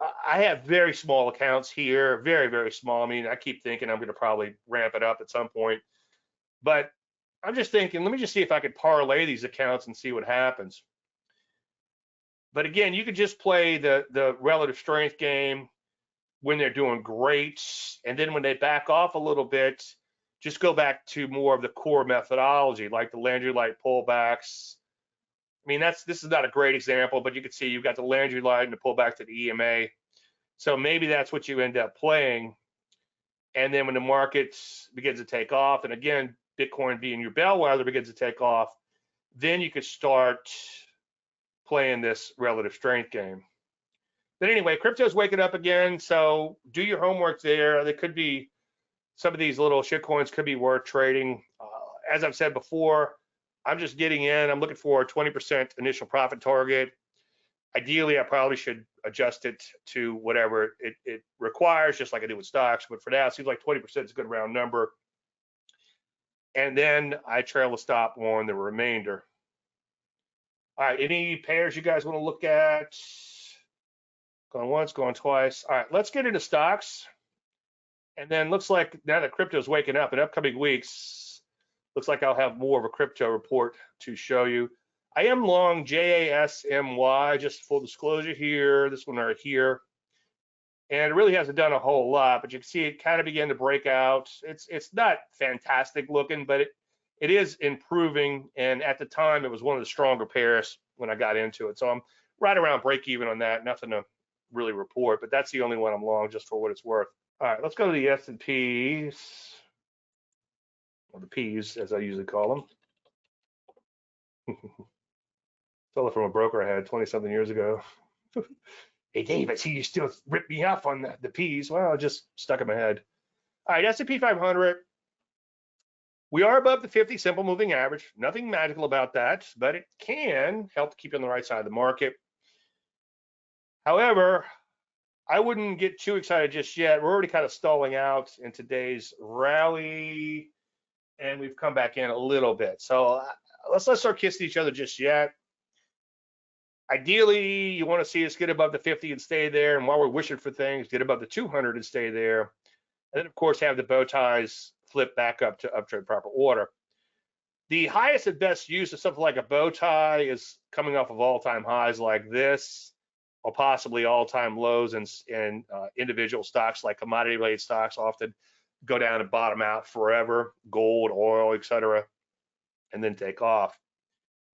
I have very small accounts here, very, very small. I mean, I keep thinking I'm going to probably ramp it up at some point, but I'm just thinking, let me just see if I could parlay these accounts and see what happens. But again, you could just play the relative strength game when they're doing great, and then when they back off a little bit, just go back to more of the core methodology, like the Landry light pullbacks. I mean, this is not a great example, but you can see you've got the Landry light and the pullback to the EMA. So maybe that's what you end up playing. And then when the market begins to take off, and again, Bitcoin being your bellwether begins to take off, then you could start playing this relative strength game. But anyway, crypto's waking up again, so do your homework there. There could be some of these little shit coins could be worth trading. As I've said before, I'm just getting in. I'm looking for a 20% initial profit target. Ideally, I probably should adjust it to whatever it requires, just like I do with stocks. But for now, it seems like 20% is a good round number. And then I trail the stop on the remainder. All right, any pairs you guys want to look at? Going once, going twice. All right, let's get into stocks. And then looks like now that crypto is waking up in upcoming weeks, looks like I'll have more of a crypto report to show you. I am long JASMY, just full disclosure here, this one right here. And it really hasn't done a whole lot, but you can see it kind of began to break out. It's not fantastic looking, but it is improving. And at the time, it was one of the stronger pairs when I got into it. So I'm right around break even on that. Nothing to really report, but that's the only one I'm long just for what it's worth. All right, let's go to the S&Ps, or the Ps, as I usually call them. Stole it from a broker I had 20-something years ago. Hey, Dave, I see you still rip me off on the Ps. Well, it just stuck in my head. All right, S&P 500. We are above the 50 simple moving average. Nothing magical about that, but it can help to keep you on the right side of the market. However, I wouldn't get too excited just yet. We're already kind of stalling out in today's rally, and we've come back in a little bit. So let's not start kissing each other just yet. Ideally, you want to see us get above the 50 and stay there. And while we're wishing for things, get above the 200 and stay there. And then, of course, have the bow ties flip back up to uptrend proper order. The highest and best use of something like a bow tie is coming off of all-time highs like this, or possibly all-time lows in individual stocks like commodity-related stocks often go down and bottom out forever, gold, oil, etc., and then take off.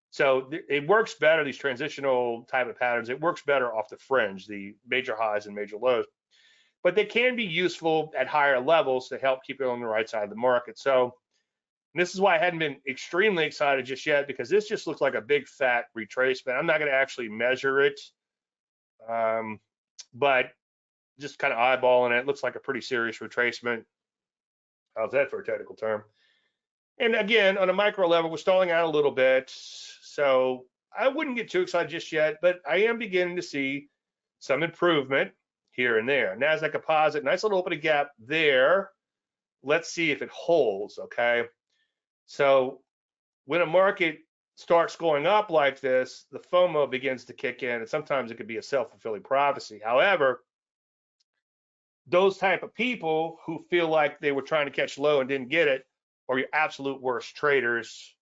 So it works better, these transitional type of patterns, it works better off the fringe, the major highs and major lows. But they can be useful at higher levels to help keep it on the right side of the market. So this is why I hadn't been extremely excited just yet, because this just looks like a big fat retracement. I'm not going to actually measure it, but just kind of eyeballing it, looks like a pretty serious retracement. How's that for a technical term? And again, on a micro level, we're stalling out a little bit. So I wouldn't get too excited just yet, but I am beginning to see some improvement here and there. NASDAQ composite, nice little opening gap there. Let's see if it holds, okay? So when a market starts going up like this, the FOMO begins to kick in, and sometimes it could be a self-fulfilling prophecy. However, those type of people who feel like they were trying to catch low and didn't get it are your absolute worst traders,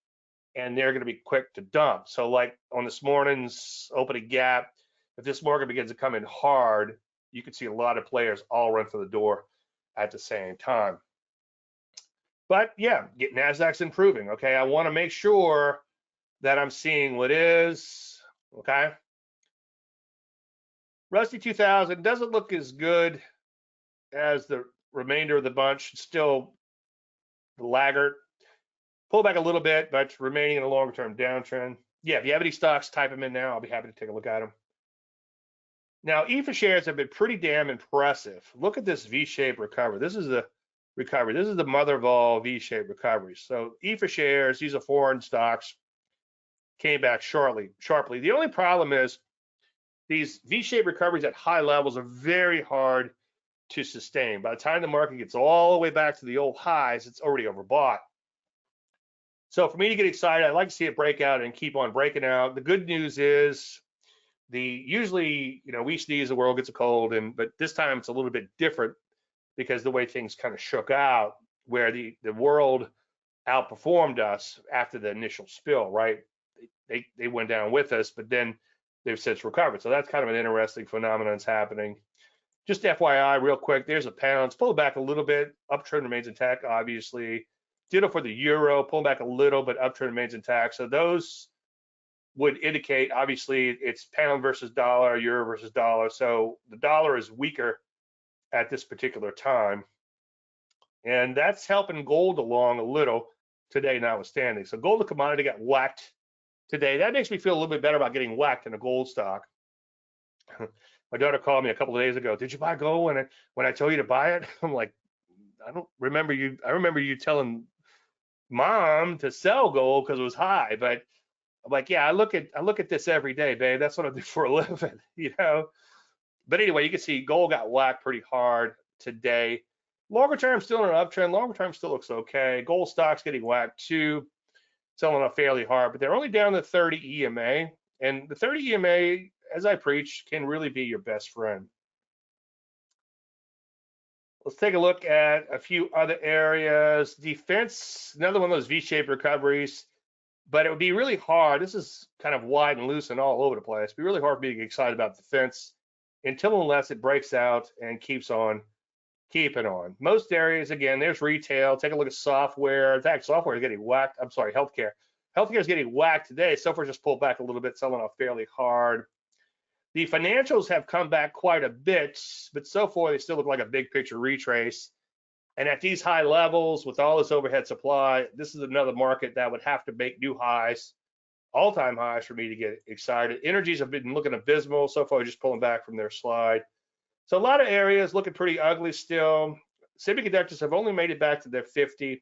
and they're going to be quick to dump. So like on this morning's opening gap, if this market begins to come in hard, you can see a lot of players all run for the door at the same time. But yeah, NASDAQ's improving, okay? I want to make sure that I'm seeing what is, okay? Rusty 2000 doesn't look as good as the remainder of the bunch, still the laggard. Pull back a little bit, but remaining in a longer-term downtrend. Yeah, if you have any stocks, type them in now. I'll be happy to take a look at them. Now, EFA shares have been pretty damn impressive. Look at this V-shaped recovery. This is the recovery. This is the mother of all V-shaped recoveries. So EFA shares, these are foreign stocks, came back sharply. The only problem is these V-shaped recoveries at high levels are very hard to sustain. By the time the market gets all the way back to the old highs, it's already overbought. So for me to get excited, I'd like to see it break out and keep on breaking out. The good news is usually, we sneeze, the world gets a cold, but this time it's a little bit different because the way things kind of shook out, where the world outperformed us after the initial spill, right? They went down with us, but then they've since recovered. So that's kind of an interesting phenomenon that's happening. Just FYI, real quick, there's a pound. It's pulled back a little bit. Uptrend remains intact, obviously. Ditto for the euro, pulling back a little, but uptrend remains intact. So those would indicate, obviously, it's pound versus dollar, euro versus dollar. So the dollar is weaker at this particular time. And that's helping gold along a little today, notwithstanding. So gold, the commodity, got whacked today. That makes me feel a little bit better about getting whacked in a gold stock. My daughter called me a couple of days ago. Did you buy gold when I told you to buy it? I'm like, I don't remember you. I remember you telling mom to sell gold because it was high, but I'm like, yeah, I look at this every day, babe. That's what I do for a living, you know. But anyway, you can see gold got whacked pretty hard today. Longer term still in an uptrend. Longer term still looks okay. Gold stocks getting whacked too, selling off fairly hard, but they're only down to 30 EMA. And the 30 EMA, as I preach, can really be your best friend. Let's take a look at a few other areas. Defense, another one of those V-shaped recoveries, but it would be really hard. This is kind of wide and loose and all over the place. It'd be really hard being excited about defense until unless it breaks out and keeps on keeping on. Most areas, again, there's retail. Take a look at software. In fact, software is getting whacked. I'm sorry, healthcare. Healthcare is getting whacked today. Software just pulled back a little bit, selling off fairly hard. The financials have come back quite a bit, but so far they still look like a big picture retrace. And at these high levels, with all this overhead supply, this is another market that would have to make new highs, all-time highs for me to get excited. Energies have been looking abysmal. So far, just pulling back from their slide. So a lot of areas looking pretty ugly still. Semiconductors have only made it back to their 50.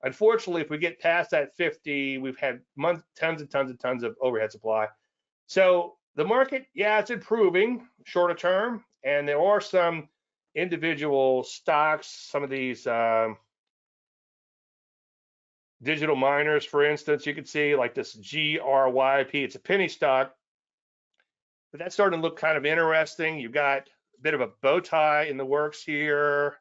Unfortunately, if we get past that 50, we've had tons and tons of overhead supply. So the market, yeah, it's improving shorter term, and there are some individual stocks, some of these digital miners, for instance, you can see like this GRYP, it's a penny stock, but that's starting to look kind of interesting. You've got a bit of a bow tie in the works here,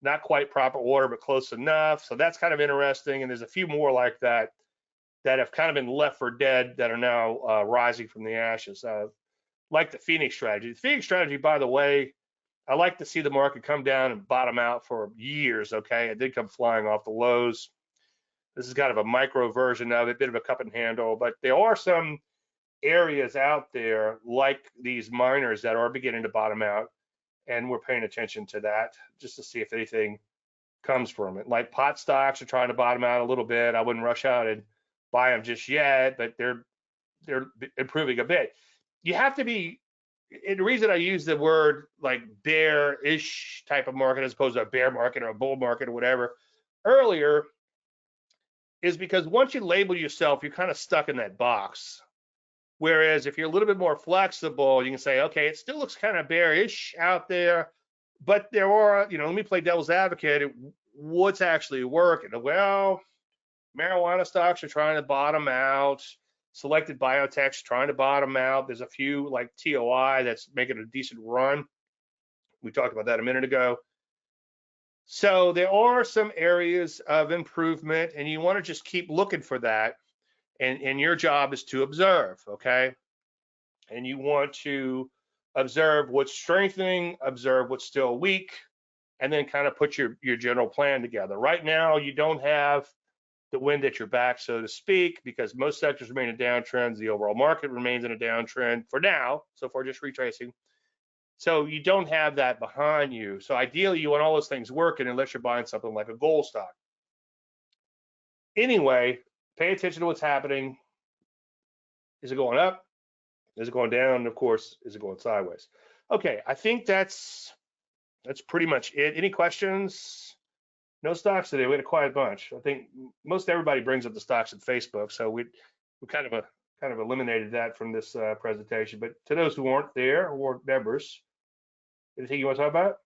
not quite proper order, but close enough. So that's kind of interesting. And there's a few more like that that have kind of been left for dead that are now rising from the ashes. Like the Phoenix strategy. The Phoenix strategy, by the way, I like to see the market come down and bottom out for years, okay? It did come flying off the lows. This is kind of a micro version of it, bit of a cup and handle, but there are some areas out there like these miners that are beginning to bottom out, and we're paying attention to that just to see if anything comes from it. Like pot stocks are trying to bottom out a little bit. I wouldn't rush out and buy them just yet, but they're improving a bit. You have to be, and the reason I use the word like bearish type of market as opposed to a bear market or a bull market or whatever earlier is because once you label yourself, you're kind of stuck in that box. Whereas if you're a little bit more flexible, you can say, okay, it still looks kind of bearish out there, but there are, let me play devil's advocate. What's actually working? Well, marijuana stocks are trying to bottom out. Selected biotechs trying to bottom out. There's a few like TOI that's making a decent run. We talked about that a minute ago. So there are some areas of improvement, and you want to just keep looking for that. And your job is to observe, okay? And you want to observe what's strengthening, observe what's still weak, and then kind of put your general plan together. Right now, you don't have the wind at your back, so to speak, because most sectors remain in downtrends. The overall market remains in a downtrend for now, so far just retracing. So you don't have that behind you. So ideally, you want all those things working unless you're buying something like a gold stock. Anyway, pay attention to what's happening. Is it going up? Is it going down? And of course, is it going sideways? Okay, I think that's pretty much it. Any questions? No stocks today. We had a quiet bunch. I think most everybody brings up the stocks at Facebook, so we kind of eliminated that from this presentation. But to those who aren't there or weren't members, anything you want to talk about?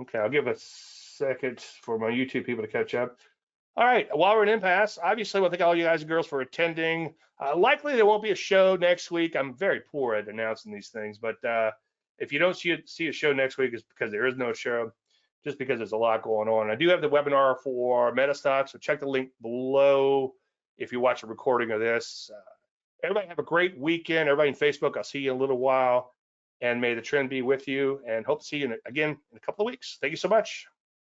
Okay, I'll give a second for my YouTube people to catch up. All right, while we're in impasse, obviously, I want to thank all you guys and girls for attending. Likely there won't be a show next week. I'm very poor at announcing these things, but if you don't see a show next week, it's because there is no show, just because there's a lot going on. I do have the webinar for MetaStock, so check the link below if you watch a recording of this. Everybody have a great weekend. Everybody in Facebook, I'll see you in a little while, and may the trend be with you, and hope to see you again in a couple of weeks. Thank you so much.